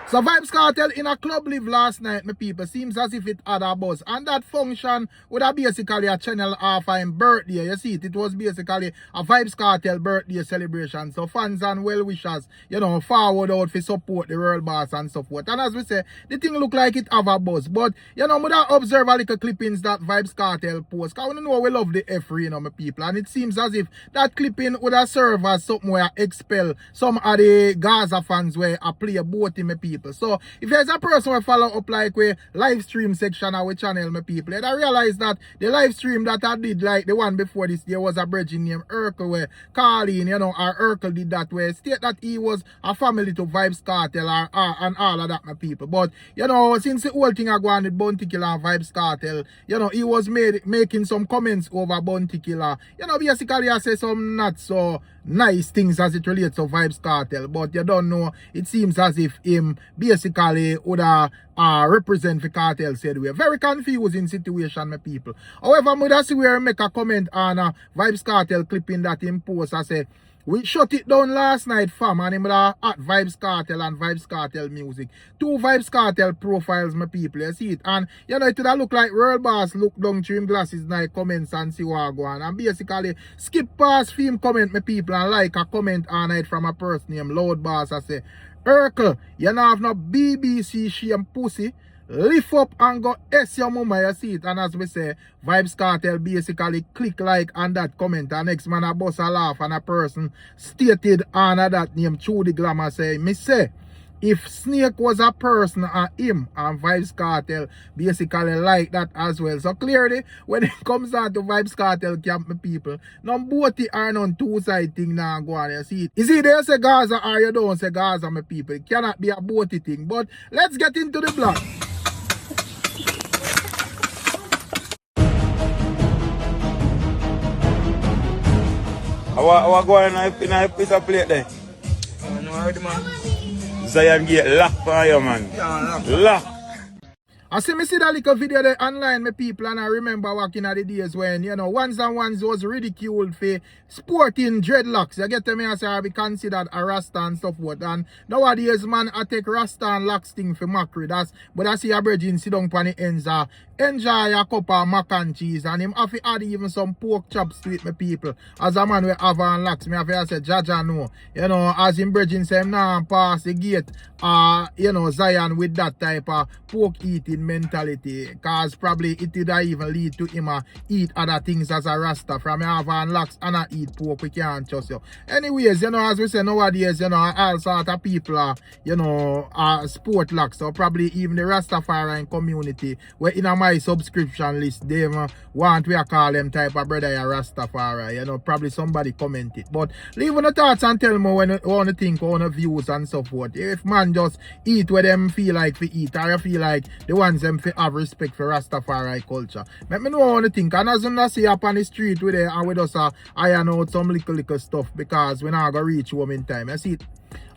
So Vybz Kartel in a club live last night, my people. Seems as if it had a buzz. And that function would have basically a channel off him birthday. You see it was basically a Vybz Kartel birthday celebration. So fans and well-wishers, you know, forward out for support the world boss and so forth. And as we say, the thing look like it have a buzz. But, you know, we have observe a little clippings that Vybz Kartel post. Because we know we love the F3, you know, my people. And it seems as if that clipping would have served as something where expel some of the Gaza fans where I play both in my people. So if there's a person who follow up like with live stream section of our channel, my people, I realize that the live stream that I did, like the one before this, there was a bridging named Urkel where Carlin, you know, or Urkel did that way, state that he was a family to Vybz Kartel and all of that, my people. But, you know, since the whole thing I go on with Bounty Killer and Vybz Kartel, you know, he was making some comments over Bounty Killer. You know, basically I say some not so nice things as it relates to Vybz Kartel, but you don't know, it seems as if him basically would represent the cartel said we are very confusing situation, my people. However, I would see where make a comment on Vybz Kartel clipping that him post. I say we shut it down last night, fam, and him at Vybz Kartel and Vybz Kartel music. Two Vybz Kartel profiles, my people, you see it. And, you know, it would look like World Boss look down through him glasses now, comments and see what go on. And basically, skip past film comment, my people, and like a comment on it from a person named Loud Boss. I say, Urkel, you don't have no BBC shame pussy. Lift up and go S your mama, you see it. And as we say, Vybz Kartel basically click like on that comment. And next man a bust a laugh and a person stated under that name through the glamour say, me say, if Snake was a person and him and Vybz Kartel basically like that as well. So clearly, when it comes down to Vybz Kartel camp, my people, none both are none two-side thing now go on, you see it. Is it there say Gaza or you don't say Gaza, my people? It cannot be a both thing. But let's get into the block. I go in a piece of plate there. Zion get locked for you, man. Yeah, lock. I see that little video there online, my people, and I remember walking at the days when, you know, ones and ones was ridiculed for sporting dreadlocks. You get to me, I say I be considered a Rasta and stuff what. And nowadays, man, I take Rasta and locks thing for mockery. But I see a bridging sit down on the ends, enjoy a cup of mac and cheese, and him have to add even some pork chops to it, my people. As a man with have and locks, me have to say, Jaja no. You know, as him bridging say him now pass the gate, you know, Zion with that type of pork eating mentality, cause probably it did even lead to him eat other things as a Rasta from have and locks and eat pork. We can't trust you. Anyways, you know, as we say nowadays, you know, all sort of people you know, sport locks, so probably even the Rastafarian community where in my subscription list they want we call them type of brother a Rastafari, you know, probably somebody comment it. But leave on the thoughts and tell me when you want to think, on the views and so forth. If man just eat where them feel like to eat, or you feel like the ones them have respect for Rastafari culture. Let me know what you think. And as I see up on the street with it, and we just iron out some little stuff because we're not going to reach home in time. You see it?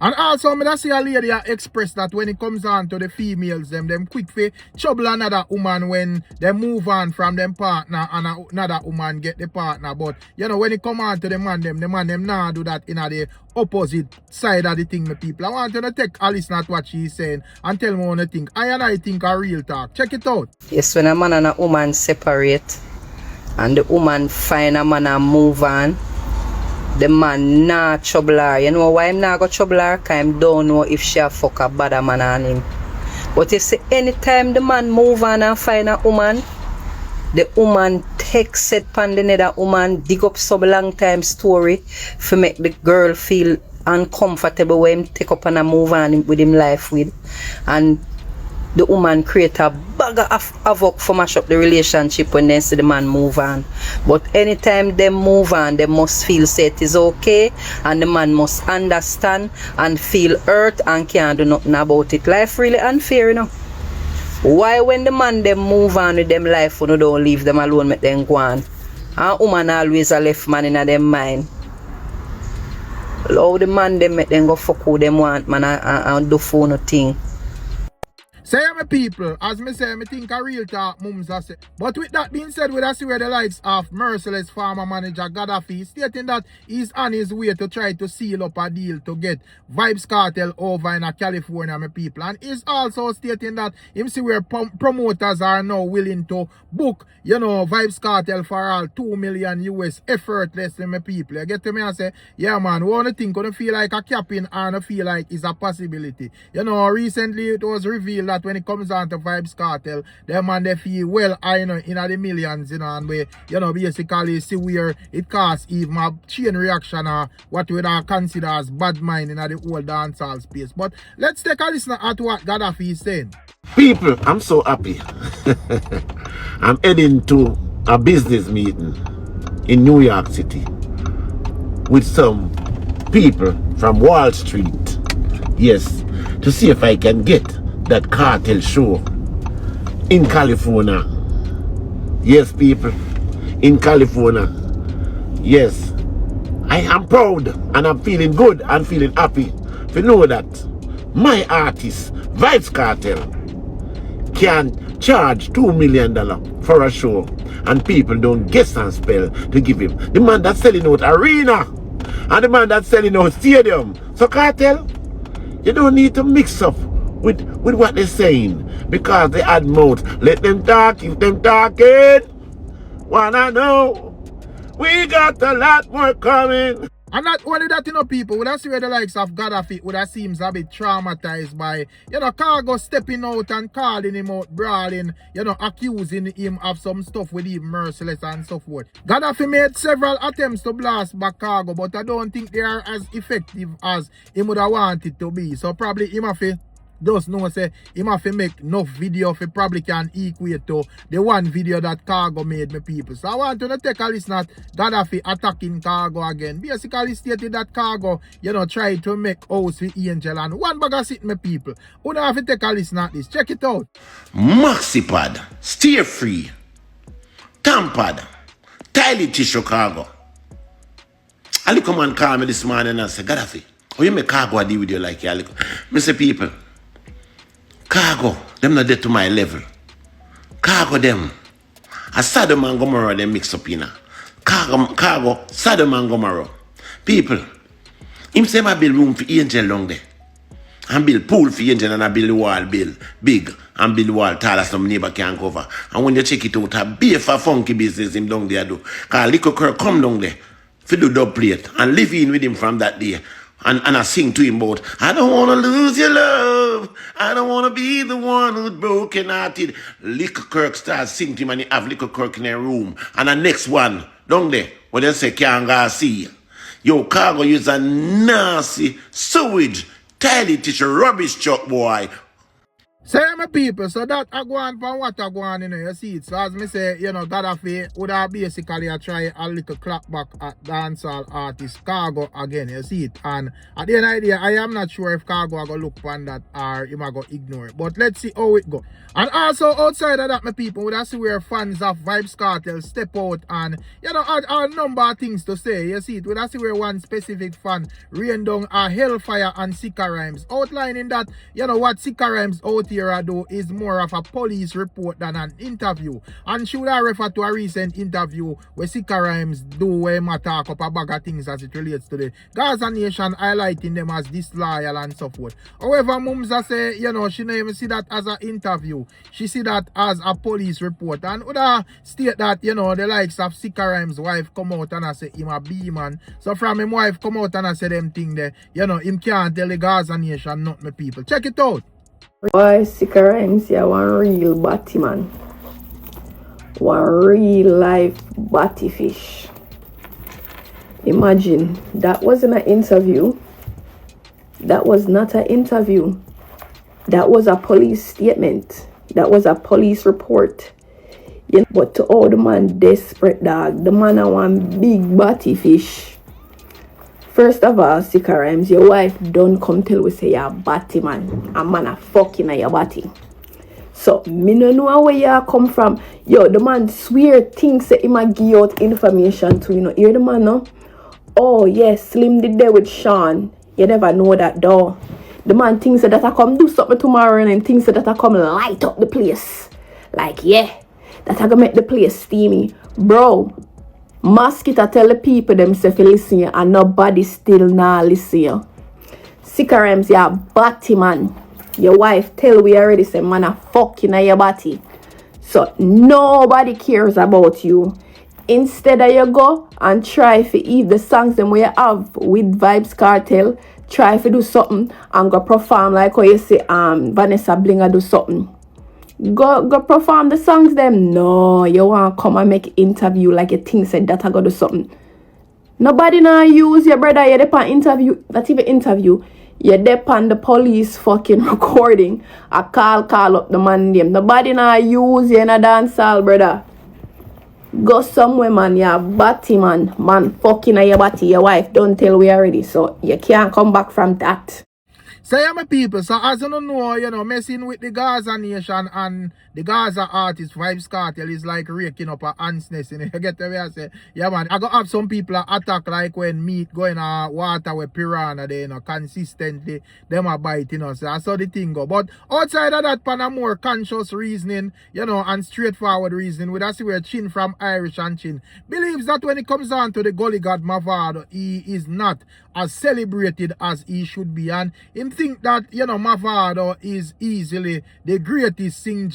And also, I see a lady express that when it comes on to the females, them quick for trouble another woman when they move on from them partner and another woman get the partner. But, you know, when it come on to the man them now do that in the opposite side of the thing, my people. I want you to take a listen at what she's saying and tell me what you think. I think a real talk. Check it out. Yes, when a man and a woman separate and the woman find a man and move on, the man not trouble her. You know why him not go trouble her? Because him don't know if she a fuck a bad man on him. But you see, anytime the man move on and find a woman, the woman takes it upon the other woman, dig up some long time story to make the girl feel uncomfortable when him take up and a move on with him life with. And the woman create a bag of havoc for mash up the relationship when they see the man move on. But anytime they move on, they must feel say it is okay, and the man must understand and feel hurt and can't do nothing about it. Life really unfair, you know. Why when the man them move on with them life, when you don't leave them alone, make them go on? And woman always a left man in them mind. How the man them make them go fuck who them want, man, and do for nothing. Say my people, as me say, me think a real talk, mums a say. But with that being said, we see where the likes of merciless farmer manager Gaddafi stating that he's on his way to try to seal up a deal to get Vybz Kartel over in California, my people. And he's also stating that him see where promoters are now willing to book, you know, Vybz Kartel for all 2 million US effortlessly, my people. You get to me and say, yeah man, we want to think, gonna feel like a capping and feel like it's a possibility. You know, recently it was revealed that when it comes down to Vybz Kartel, them man they feel well, you know, in the millions, you know, and we, you know, basically see where it casts even a chain reaction or what we consider as bad mind in the whole dancehall space. But let's take a listen at what Gaddafi is saying. People, I'm so happy. I'm heading to a business meeting in New York City with some people from Wall Street. Yes, to see if I can get that Cartel show in California. Yes, people, in California. Yes, I am proud and I'm feeling good and feeling happy to know that my artist, Vybz Kartel, can charge $2 million for a show and people don't guess and spell to give him. The man that's selling out arena and the man that's selling out stadium. So Cartel, you don't need to mix up with what they're saying because they add mouth. Let them talk, if them talking. Wanna know? We got a lot more coming. And not only that, you know, people, would I see where the likes of Gaddafi would have seems a bit traumatized by, you know, Cargo stepping out and calling him out, brawling, you know, accusing him of some stuff with him, merciless and so forth. Gaddafi made several attempts to blast back Cargo, but I don't think they are as effective as he would have wanted to be. So probably him have to just know say him have to make enough video if he probably can equate to the one video that Cargo made, me people. So I want to take a listen at Gaddafi attacking Cargo again. Basically stated that Cargo, you know, tried to make house with Angel and one bag of sit, me people. You have to take a listen at this. Check it out. Maxipad, Steer Free, Tampad, Tiley Tissue Cargo. I look man call me this morning and say, Gaddafi, how you make Cargo deal with you like you? I say, people, Cargo, them not dead to my level. Cargo them. A Sodom and Gomorrah them mix up in. Cargo, Sodom and Gomorrah. People, him say I build room for Angel long there. And build pool for Angel and I build wall build big and build wall tall as some neighbor can cover. And when you check it out, a be for funky business him down there do. Cause Little Kirk come down there for the dub plate and live in with him from that day. And I sing to him about, I don't want to lose your love. I don't want to be the one who's broken hearted. Little Kirk starts singing to him and he have Little Kirk in a room. And the next one, down there, where they say, can't go see. Yo, Cargo use a nasty sewage, tiny tissue, rubbish truck, boy. Say my people, so that I go on from what I go on, you know, you see it. So as me say, you know, Gaddafi would have basically try a little clap back at dancehall artist Cargo again, you see it. And at the end of the day, I am not sure if Cargo are going to look upon that or he might go ignore it. But let's see how it go. And also outside of that, my people, would have see where fans of Vybz Kartel step out and, you know, add a number of things to say. You see it, would have see where one specific fan rain down a hellfire and Sikka Rymes, outlining that, you know, what Sikka Rymes out here do is more of a police report than an interview. And should I refer to a recent interview where Sikka Rymes do where I talk up a bag of things as it relates to the Gaza nation, highlighting them as disloyal and so forth. However, Mumza say, you know, she don't even see that as an interview. She see that as a police report. And would state that, you know, the likes of Sikka Rymes' wife come out and I say him a B-man. So from him wife come out and I say them thing there, you know, him can't tell the Gaza nation not my people. Check it out. Boy, Sikka Rymes, yeah, one real batty man. One real life batty fish. Imagine, that wasn't an interview. That was not an interview. That was a police statement. That was a police report. You know, but to all the man desperate dog, the man a one big batty fish. First of all, Sikka Rymes, your wife don't come tell we say you're a batty man. A man a fucking a your batty. So, me no know where you come from. Yo, the man swear things say he might give out information to, you know. Hear the man, no? Oh, yes, Slim did there with Sean. You never know that, though. The man thinks that I come do something tomorrow and thinks that I come light up the place. Like, yeah, that I gonna make the place steamy. Bro, Masicka tell the people themselves to listen and nobody still not listen. Sikka Ryme, you're a batty man. Your wife tell we already say man a fucking your body. So nobody cares about you. Instead of you go and try to eat the songs them we have with Vybz Kartel, try to do something and go perform like how you say Vanessa Blinger do something. Go perform the songs them. No, you want to come and make interview like you think said that I go do something. Nobody now use your brother, you dep on interview, not even interview. You dep on the police fucking recording. I call up the man name. Nobody now use you in a dancehall, brother. Go somewhere, man. You're a batty man. Man, fucking your body, your wife. Don't tell we already. So you can't come back from that. So yeah, my people, so as you don't know, messing with the Gaza nation and the Gaza artist Vybz Kartel is like raking up a ant's nest, You get the way I say? Yeah, man, I got have some people attack like when meat go in water with piranha, they, consistently, them are biting us. So that's how the thing go. But outside of that, pan a more conscious reasoning, and straightforward reasoning, we see where Chin from Irish and Chin believes that when it comes down to the gully god Mavado, he is not as celebrated as he should be. And him think that, Mavado is easily the greatest Singh.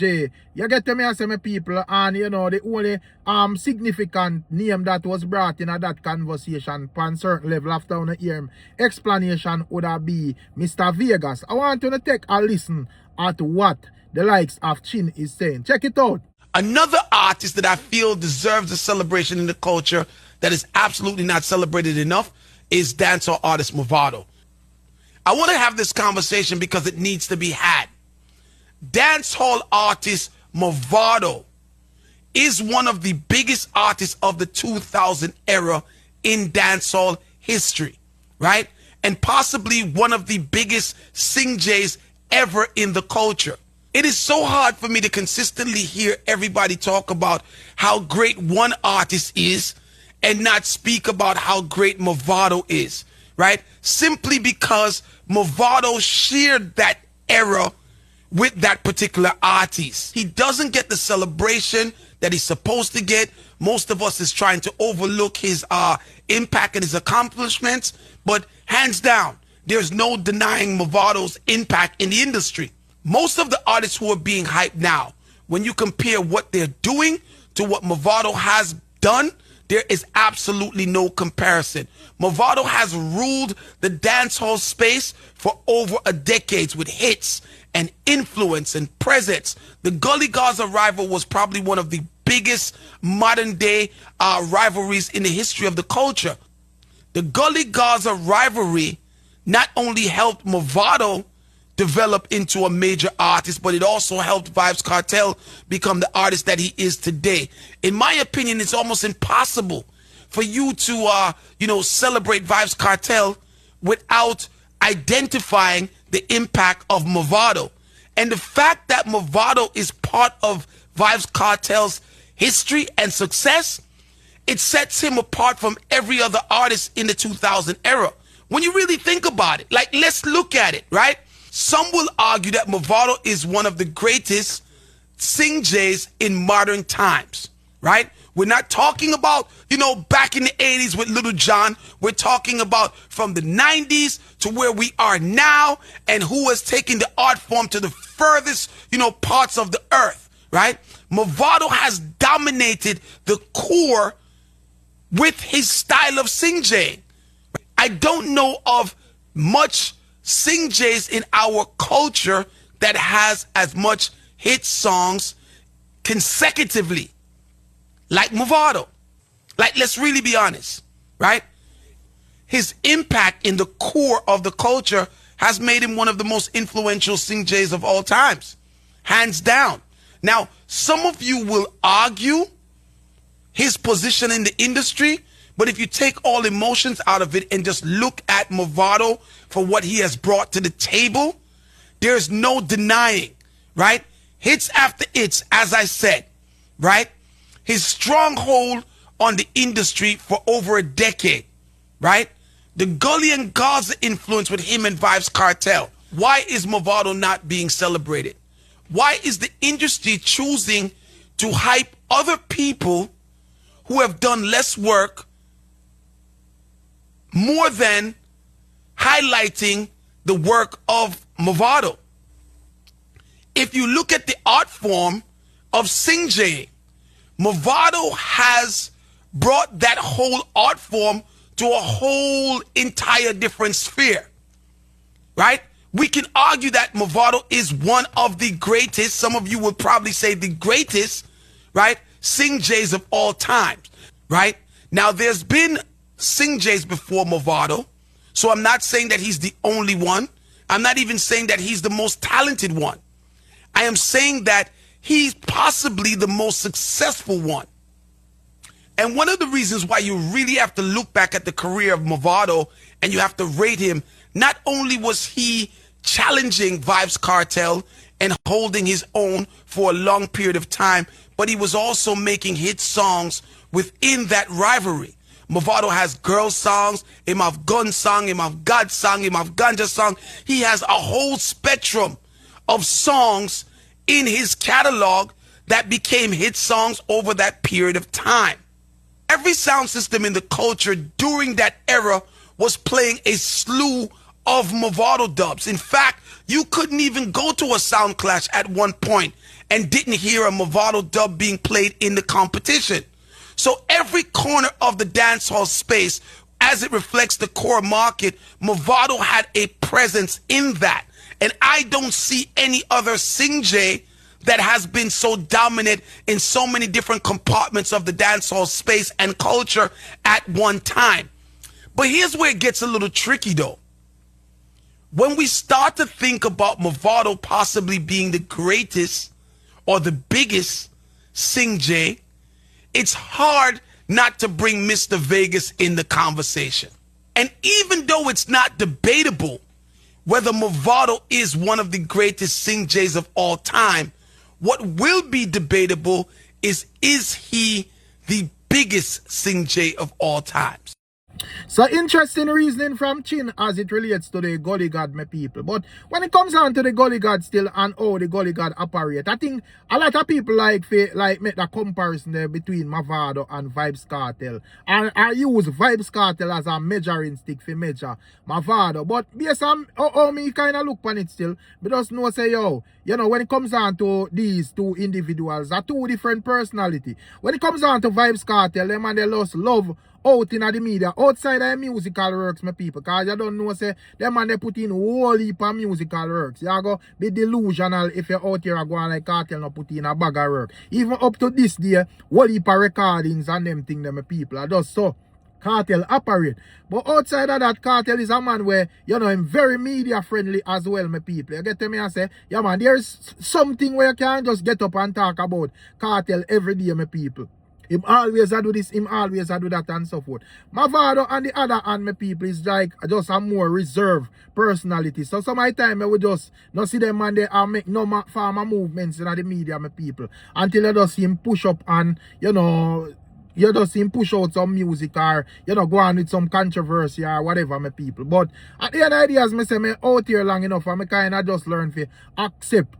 You get to me, I say, my people, and, the only significant name that was brought in that conversation, on certain level, after I hear him, explanation would be Mr. Vegas. I want you to take a listen at what the likes of Chin is saying. Check it out. Another artist that I feel deserves a celebration in the culture that is absolutely not celebrated enough is dancehall artist Mavado. I want to have this conversation because it needs to be had. Dancehall artist Mavado is one of the biggest artists of the 2000 era in dancehall history, right? And possibly one of the biggest Singjs ever in the culture. It is so hard for me to consistently hear everybody talk about how great one artist is and not speak about how great Mavado is, right? Simply because Mavado shared that era with that particular artist. He doesn't get the celebration that he's supposed to get. Most of us is trying to overlook his impact and his accomplishments, but hands down, there's no denying Mavado's impact in the industry. Most of the artists who are being hyped now, when you compare what they're doing to what Mavado has done, there is absolutely no comparison. Mavado has ruled the dancehall space for over a decade with hits and influence and presence. The Gully Gaza rival was probably one of the biggest modern day rivalries in the history of the culture. The Gully Gaza rivalry not only helped Mavado develop into a major artist, but it also helped Vybz Kartel become the artist that he is today. In my opinion, it's almost impossible for you to, celebrate Vybz Kartel without identifying the impact of Mavado. And the fact that Mavado is part of Vybz Kartel's history and success, it sets him apart from every other artist in the 2000 era. When you really think about it, like, let's look at it, right? Some will argue that Mavado is one of the greatest Singjs in modern times, right? We're not talking about, back in the 80s with Little John. We're talking about from the 90s to where we are now and who has taken the art form to the furthest, parts of the earth, right? Mavado has dominated the core with his style of Singjay. I don't know of much Singjs in our culture that has as much hit songs consecutively like Mavado. Like, let's really be honest, right? His impact in the core of the culture has made him one of the most influential Singjs of all times, hands down. Now, some of you will argue his position in the industry, but if you take all emotions out of it and just look at Mavado for what he has brought to the table, there's no denying, right? Hits after hits, as I said, right? His stronghold on the industry for over a decade, right? The Gully and Gaza influence with him and Vybz Kartel, Why is Mavado not being celebrated? Why is the industry choosing to hype other people who have done less work more than highlighting the work of Mavado? If you look at the art form of singing, Mavado has brought that whole art form to a whole entire different sphere, right? We can argue that Mavado is one of the greatest, some of you would probably say the greatest, right, sing-jays of all time, right? Now, there's been sing-jays before Mavado, so I'm not saying that he's the only one. I'm not even saying that he's the most talented one. I am saying that he's possibly the most successful one. And one of the reasons why you really have to look back at the career of Mavado and you have to rate him, not only was he challenging Vybz Kartel and holding his own for a long period of time, but he was also making hit songs within that rivalry. Mavado has girl songs, him have gun song, him have God song, him have ganja song. He has a whole spectrum of songs in his catalog that became hit songs over that period of time. Every sound system in the culture during that era was playing a slew of Mavado dubs. In fact, you couldn't even go to a sound clash at one point and didn't hear a Mavado dub being played in the competition. So every corner of the dancehall space, as it reflects the core market, Mavado had a presence in that. And I don't see any other sing-jay that has been so dominant in so many different compartments of the dancehall space and culture at one time. But here's where it gets a little tricky though. When we start to think about Mavado possibly being the greatest or the biggest sing-jay, it's hard not to bring Mr. Vegas in the conversation. And even though it's not debatable whether Mavado is one of the greatest sing-jays of all time, what will be debatable is he the biggest sing-jay of all times? So interesting reasoning from Chin as it relates to the Gully God, my people. But when it comes down to the Gully God still and how the Gully God operate, I think a lot of people like make the comparison there between Mavado and Vybz Kartel. And I use Vybz Kartel as a measuring stick for measure Mavado. But based on how me kind of look on it still, but just know say, yo, you know, when it comes down to these two individuals, are two different personality. When it comes down to Vybz Kartel, them and they just love out in the media, outside of musical works, my people, because you don't know, say, them man they put in whole heap of musical works. You go be delusional if you're out here going like Cartel not put in a bag of work. Even up to this day, whole heap of recordings and them thing, them people are just so Cartel operate. But outside of that, Cartel is a man where, you know, him very media friendly as well, my people. You get to me and say, yeah man, there's something where you can just get up and talk about Cartel every day, my people. Him always do this, him always do that and so forth. Mavado on the other hand, my people, is like just a more reserved personality. So some of the time I would just not see them and they make no farmer movements in the media, my people. Until you just see him push up and, you know, you just see him push out some music or, you know, go on with some controversy or whatever, my people. But at the end of the day, as I say, I'm out here long enough and I kind of just learn to accept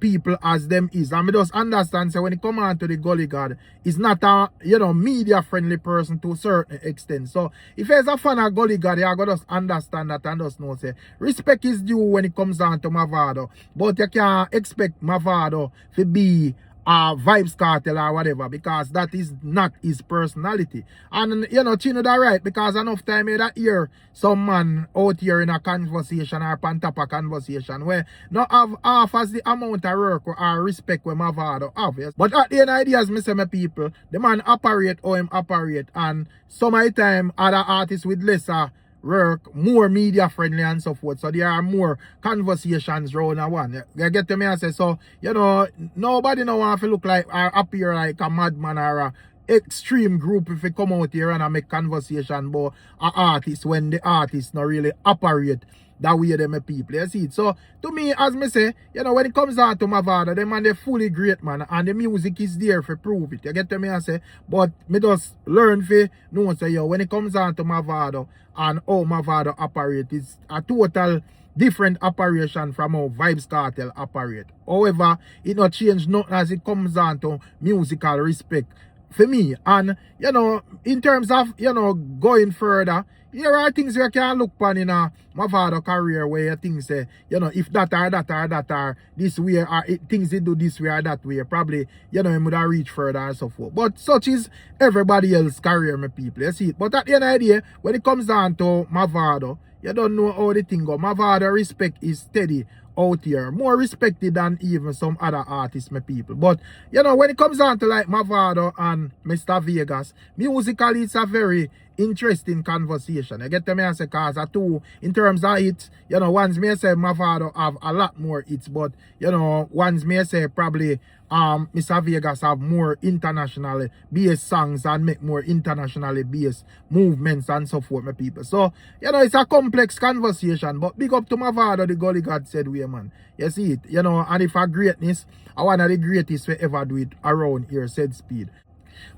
people as them is. And I just understand, so when it come on to the Gully God, he's not a, you know, media friendly person to a certain extent. So if there's a fan of Gully God, you gotta just understand that and just know, say, respect is due when it comes down to Mavado. But you can't expect Mavado to be Vybz Kartel or whatever, because that is not his personality. And you know, Chino that right, because enough time that hear some man out here in a conversation or on top of conversation where not have half as the amount of work or respect where Mavado have. Yes? But at the end of the day, as I say, my people, the man operate how him operate, and some of the time other artists with lesser work more media friendly and so forth, so there are more conversations round a one. You get to me and say, so you know, nobody no want to look like or appear like a madman or a extreme group if you come out here and make conversation about an artist when the artist not really operate that way them people. You see it. So to me, as me say, you know, when it comes down to Mavado, them man they fully great, man, and the music is there for prove it. You get to me I say, but me just learn for know say yo, when it comes down to Mavado and how Mavado operate, it's a total different operation from how Vybz Kartel operate. However, it not change nothing as it comes down to musical respect for me. And you know, in terms of, you know, going further, here are things you can look upon in a Mavado career where you think say, you know, if that or this way, or things they do this way or that way, probably, you know, he would have reached further and so forth. But such is everybody else's career, my people. You see it. But at the end of the day, when it comes down to Mavado, you don't know how the thing go. Mavado respect is steady out here. More respected than even some other artists, my people. But, you know, when it comes down to like Mavado and Mr. Vegas, musically it's a very interesting conversation. You get to me I say, cause a two, in terms of hits, you know, ones may say Mavado have a lot more hits, but, you know, ones may say probably Mr. Vegas have more internationally based songs and make more internationally based movements and so forth, my people. So, you know, it's a complex conversation, but big up to Mavado, the Gully God said way, man. You see it, you know, and if a greatness, I one of the greatest we ever do it around here, said Speed.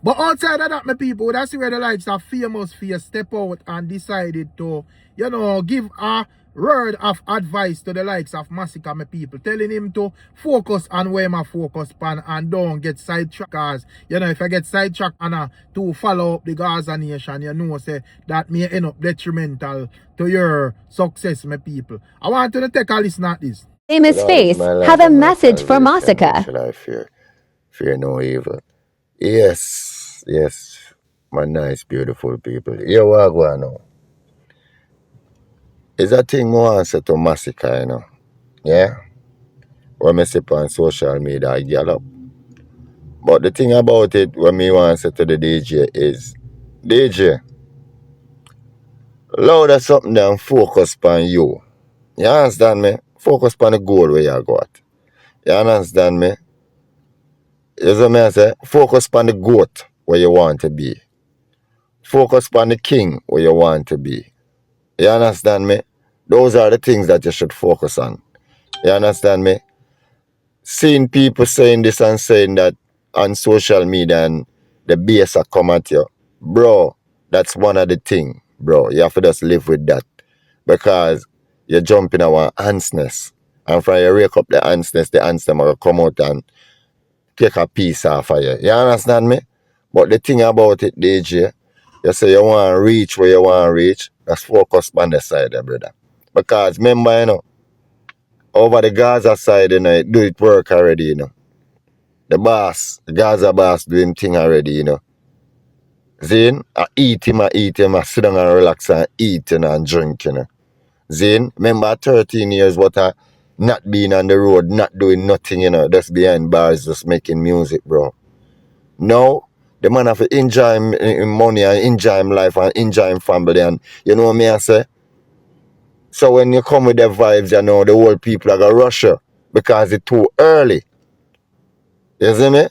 But outside of that, my people, that's where the likes of Famous Face step out and decided to, you know, give a word of advice to the likes of Masicka, my people, telling him to focus on where my focus pan and don't get sidetracked. Cause, you know, if I get sidetracked and to follow up the Gaza nation, you know, say that may end up detrimental to your success, my people. I want to take a listen at this. Famous Face have a message for Masicka. Should I fear? Fear no evil. Yes, yes, my nice, beautiful people. Here we are going now. It's a thing more answer to Masicka, you know. Yeah? When I see on social media, I get up. But the thing about it, when me want to say to the DJ is, DJ, louder something than focus on you. You understand me? Focus on the goal where you got. You understand me? You see me I say? Focus on the goat where you want to be. Focus on the king where you want to be. You understand me? Those are the things that you should focus on. You understand me? Seeing people saying this and saying that on social media and the BS are come at you. Bro, that's one of the things, bro. You have to just live with that. Because you're jumping our antsness. And from you wake up the antsness will come out and take a piece off of you. You understand me? But the thing about it, DJ, you say you want to reach where you want to reach, just focus on the side, brother. Because remember, you know, over the Gaza side, you know, it do it work already, you know. The boss, the Gaza boss doing thing already, you know. Zane, I eat him, I sit down and relax and eat, you know, and drink, you know. Zane, remember 13 years what I not being on the road, not doing nothing, you know, just behind bars, just making music, bro. Now, the man have to enjoy him money and enjoy him life and enjoy him family, and you know what me I say? So when you come with the vibes, you know, the whole people are going to rush you because it's too early. You see me?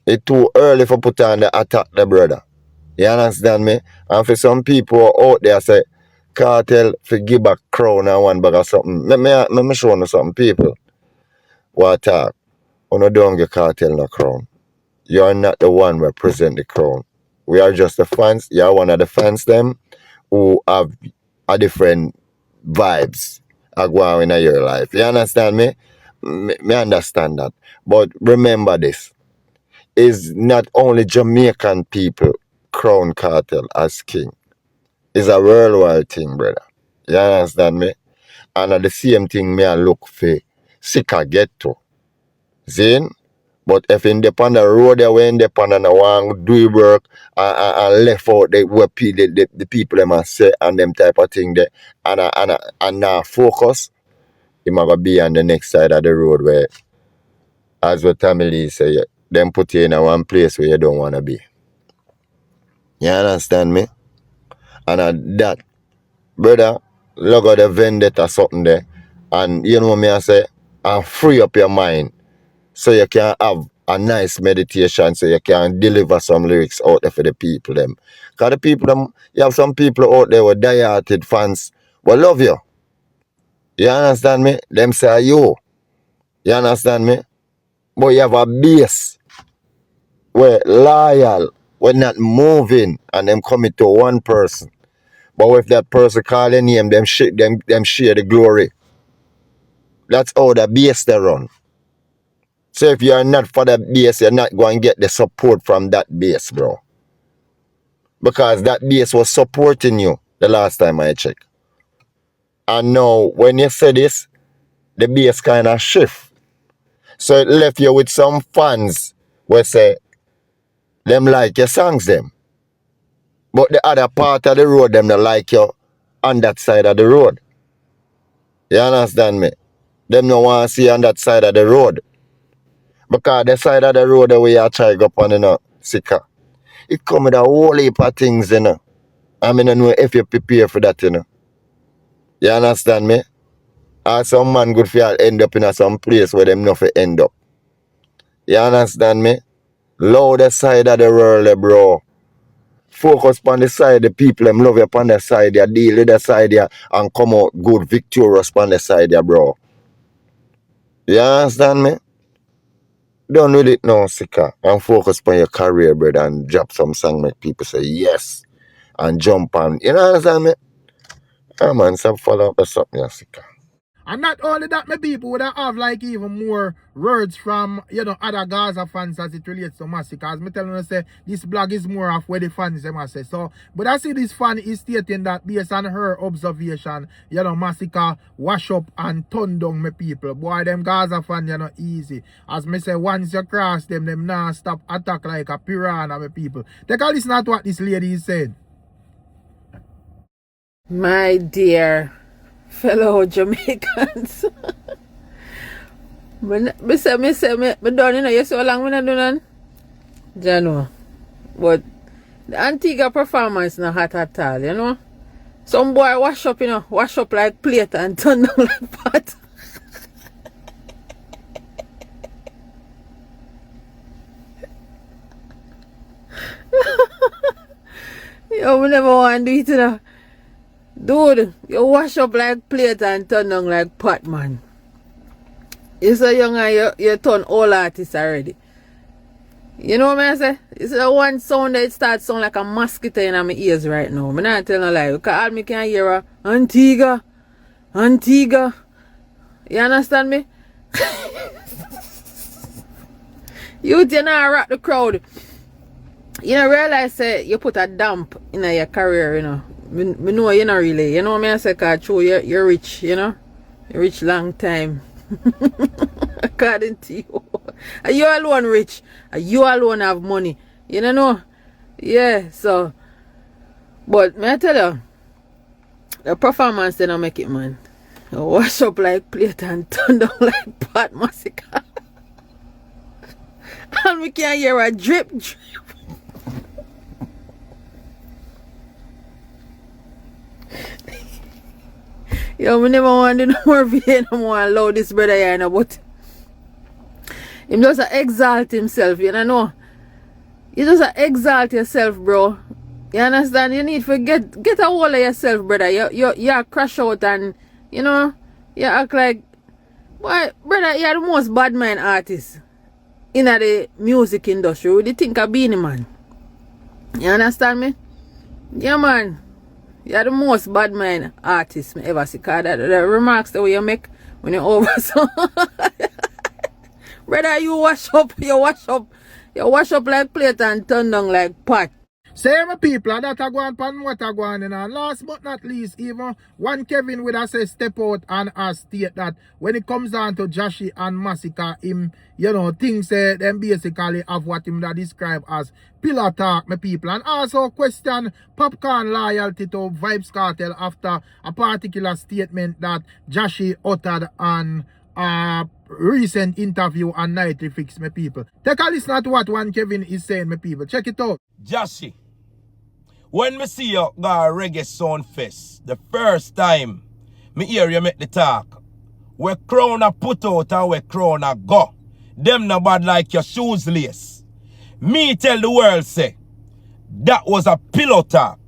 It's too early for put on the attack, the brother. You understand me? And for some people out there say, Cartel for give back crown and one bag or something. Let me show you something, people. What talk? You don't get Cartel no crown. You are not the one who represent the crown. We are just the fans. You are one of the fans them who have a different vibes are going in your life. You understand me? Me understand that. But remember this. Is not only Jamaican people crown Cartel as king. It's a worldwide thing, brother. You understand me? And at the same thing me I look for Sikka get to. Zin? But if in the on the road they went the on and want do work and left out the people them and say and them type of thing there and now focus, you might be on the next side of the road where, as what family say, them put you in a one place where you don't want to be. You understand me? And at that, brother, look at the vendetta something there, and you know what me I say, and free up your mind so you can have a nice meditation, so you can deliver some lyrics out there for the people them. Because the people them, you have some people out there with die-hearted fans will love you. You understand me? Them say you. You understand me? But you have a base where loyal, we're not moving, and them commit to one person. But if that person call their name, them share the glory. That's how the base they run. So if you're not for the base, you're not going to get the support from that base, bro. Because that base was supporting you the last time I checked. And now, when you say this, the base kind of shift. So it left you with some fans where say, them like your songs, them. But the other part of the road, them don't like you on that side of the road. You understand me? Them no want to see you on that side of the road. Because the side of the road the way you try to go up on, you know, Sikka, it come with a whole heap of things, you know. I mean, I know if you prepare for that, you know. You understand me? Or some man good for you end up in some place where them not for end up. You understand me? Love the side of the world, bro. Focus on the side, the people them love you upon the side, you deal with the side, yeah, and come out good, victorious on the side, yeah, bro. You understand me? Done with it now, Sikka, and focus on your career, brother, and drop some song make people say yes, and jump on. You know what I'm saying, me? Yeah, man, so follow up or something, yeah, Sikka. And not only that, my people would have like even more words from, you know, other Gaza fans as it relates to Masicka. As me telling you, say, this blog is more of where the fans them say. So, but I see this fan is stating that based on her observation, you know, Masicka wash up and turn down my people. Boy, them Gaza fans, you know, easy. As me say, once you cross them now stop attack like a piranha, my people. Take a listen to what this lady is saying. My dear fellow Jamaicans. me done, you know, you see how long we not do none? Jano. But the Antigua performance not hot at all, you know? Some boy wash up, you know, wash up like plate and turn down like pot. Yo, we never want to do it, you know. Dude, you wash up like plate and turn down like pot, man. You so young and you turn all artists already. You know what I say? It's the one sound that it starts sound like a mosquito in my ears right now. I'm not telling a lie. Because all me can hear a Antigua. You understand me? You not rock the crowd. You know, realize you put a damp in your career, you know. Me know you not really. You know what I say? Because true, you're rich, you know. You're rich long time. According to you. And you alone rich. And you alone have money. You don't know? Yeah, so. But may I tell you, the performance they don't make it, man. You wash up like plate and turn down like pot, Masicka. And we can hear a drip. Yo, we never want to do no more video no more allow this brother here, you know, but him just exalt himself, you know. You just exalt yourself, bro. You understand? You need to get a hold of yourself, brother. You crash out and, you know, you act like, boy, brother, you're the most bad mind artist in the music industry. What do you think of Beenie Man? You understand me? Yeah, man. You're the most bad mind artist me ever see. Cause the remarks the way you make when you're over, so brother, you wash up like plate and turn down like pot. Say my people that are going pan what are going on. And last but not least, even one Kevin would have say step out and state that when it comes down to Jashi and Masicka, him, you know, things them basically have what him that describe as pillar talk, my people. And also question Popcorn loyalty to Vybz Kartel after a particular statement that Jashi uttered on recent interview on Nightly Fix, my people. Take a listen to what one Kevin is saying, my people. Check it out. Jashi, when me see you go a reggae sound fest, the first time me hear you make the talk, where crown a put out and where crown a go, them no bad like your shoes lace. Me tell the world say, that was a pillow talk.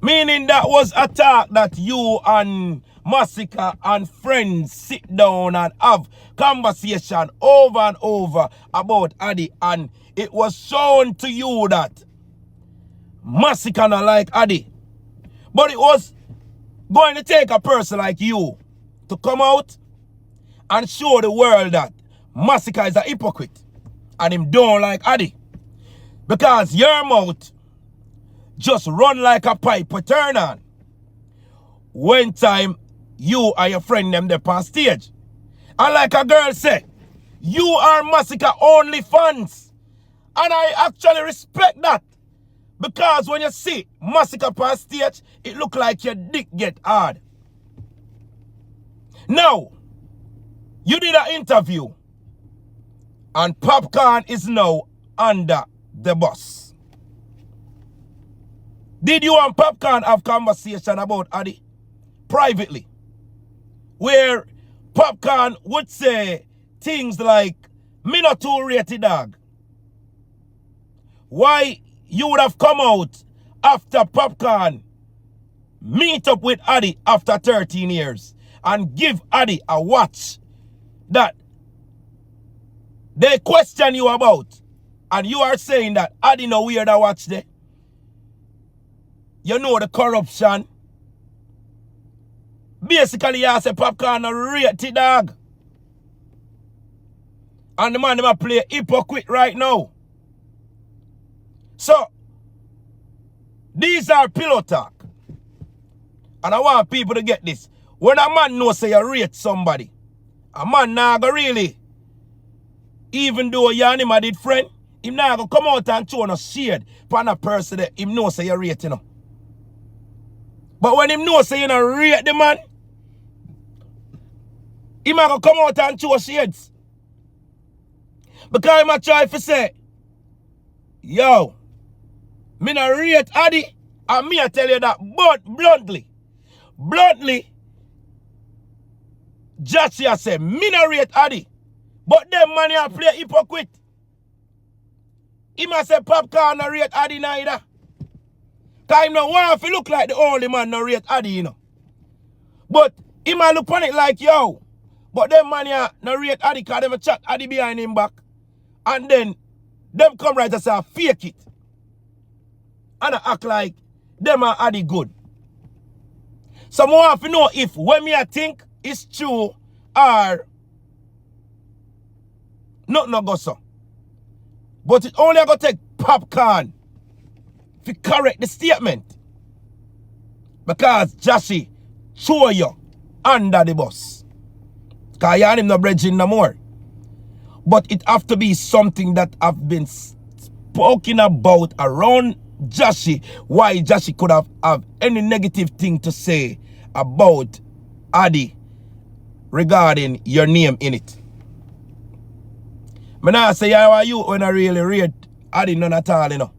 Meaning that was a talk that you and Masicka and friends sit down and have conversation over and over about Addy, and it was shown to you that Masicka not like Addy. But it was going to take a person like you to come out and show the world that Masicka is a hypocrite and him don't like Addy. Because your mouth just run like a pipe we turn on. When time you and your friend them there on stage. And like a girl said, you are Masicka only fans. And I actually respect that. Because when you see Masicka on stage, it look like your dick get hard. Now, you did an interview. And Popcorn is now under the bus. Did you and Popcorn have conversation about Addy? Privately. Where Popcorn would say things like, me not too rated dog. Why you would have come out after Popcorn meet up with Addy after 13 years and give Addy a watch that they question you about, and you are saying that Addy no wear that watch there. You know the corruption. Basically, you say Popcorn a rated dog. And the man them a play hypocrite right now. So, these are pillow talk. And I want people to get this. When a man knows say you rate somebody, a man now go really, even though you and him a did friend, him now go come out and show no shade upon a person that him know say you rate, you know. But when him know say you no rate the man, him a go come out and show shades. Because him a try to say, yo, me no rate Addy, and me a tell you that but bluntly, Jachia say, me no rate Addy, but them man a play hypocrite. Him a say Popcorn no rate Addy neither. Cause him no want to look like the only man no rate Addy, you know. But him a look on it like, yo, but them man a no rate Addy cause them a chat Addy behind him back. And then them come right and say fake it. And I act like them are Addy good. So I want to know if when me I think it's true or nothing no go so. But it only going to take Popcorn to correct the statement. Because Jashi throw you under the bus. Because you and him no bridging no more. But it have to be something that have been spoken about around Jashi. Why Jashi could have any negative thing to say about Addy regarding your name in it. I not say how are you when I really rate Addy none at all, you know.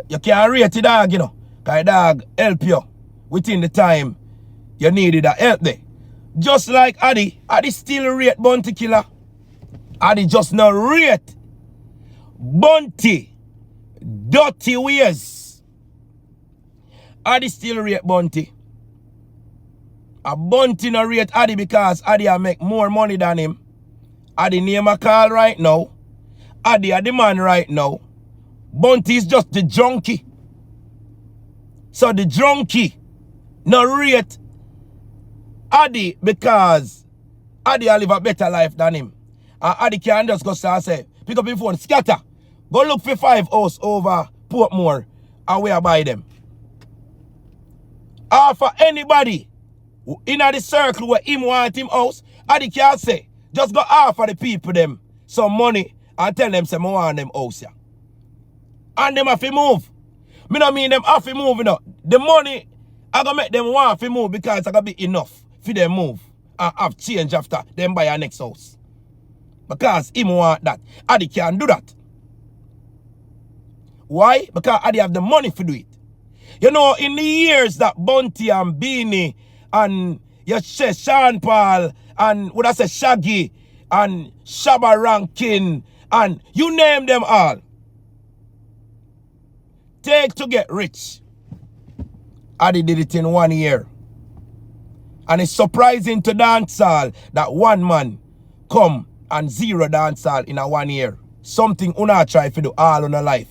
You can't rate the dog, you know. Because the dog help you within the time you needed that help there. Just like Addy still rate Bounty Killer. Addy just not rate Bounty dirty ways. Addy still rate Bounty. A Bounty no rate Addy because Addy a make more money than him. Addy name a call right now. Addy a the man right now. Bounty is just the junkie. So the junkie no rate Addy because Addy a live a better life than him. And Addy can just go start say, pick up your phone, scatter. Go look for 5 house over Portmore and where buy them. Or for anybody in the circle where him want him house, Addy can say, just go offer the people them some money and tell them say, I want them house here. And them have to move. Me no mean them have to move, you know. The money, I gonna make them want to move because I gonna be enough for them move and have change after them buy our next house. Because him want that. Addy can't do that. Why? Because Addy have the money to do it. You know, in the years that Bounty and Beanie and you say Sean Paul and what I say Shaggy and Shabba Rankin and you name them all. Take to get rich. Addy did it in 1 year. And it's surprising to dancehall that one man come and zero dancehall in a 1 year. Something una try to do all in a life.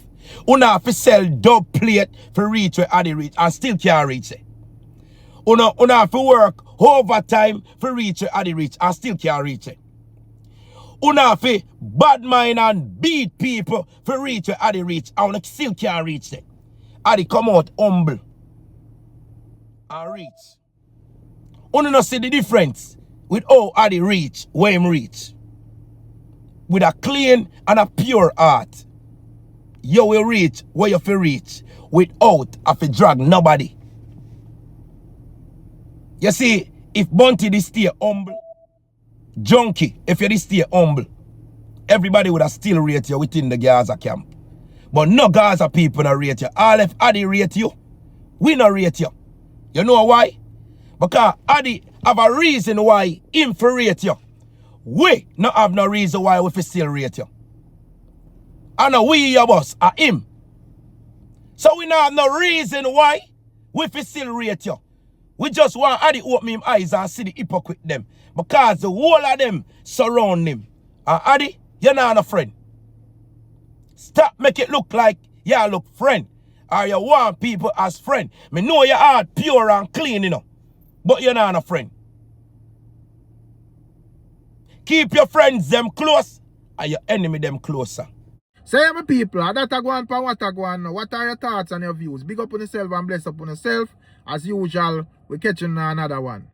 Una have to sell dub plate for reach where Addy reach and still can't reach it. Una have to work overtime for reach where Addy reach and still can't reach it. Una have to bad mind and beat people for reach where Addy reach and still can't reach it. Addy come out humble and reach. Una not see the difference with how Addy reach, where him reach. With a clean and a pure heart. You will reach where you feel reach without have to drag nobody. You see, if Bunty did stay humble, Junkie, if you did stay humble, everybody would have still rate you within the Gaza camp. But no Gaza people not rate you. All if Addy rate you, we not rate you. You know why? Because Addy have a reason why him for rate you. We not have no reason why we still rate you. And we your boss are him. So we not have no reason why we still rate you. We just want Addy open him eyes and see the hypocrite them. Because the whole of them surround him. And Addy, you're not a friend. Stop make it look like you look friend. Or you want people as friend. Me know your heart pure and clean, you know. But you're not a friend. Keep your friends them close and your enemy them closer. Say my people, that I go on for what I go on. What are your thoughts and your views? Big up on yourself and bless up on yourself. As usual, we catch you in another one.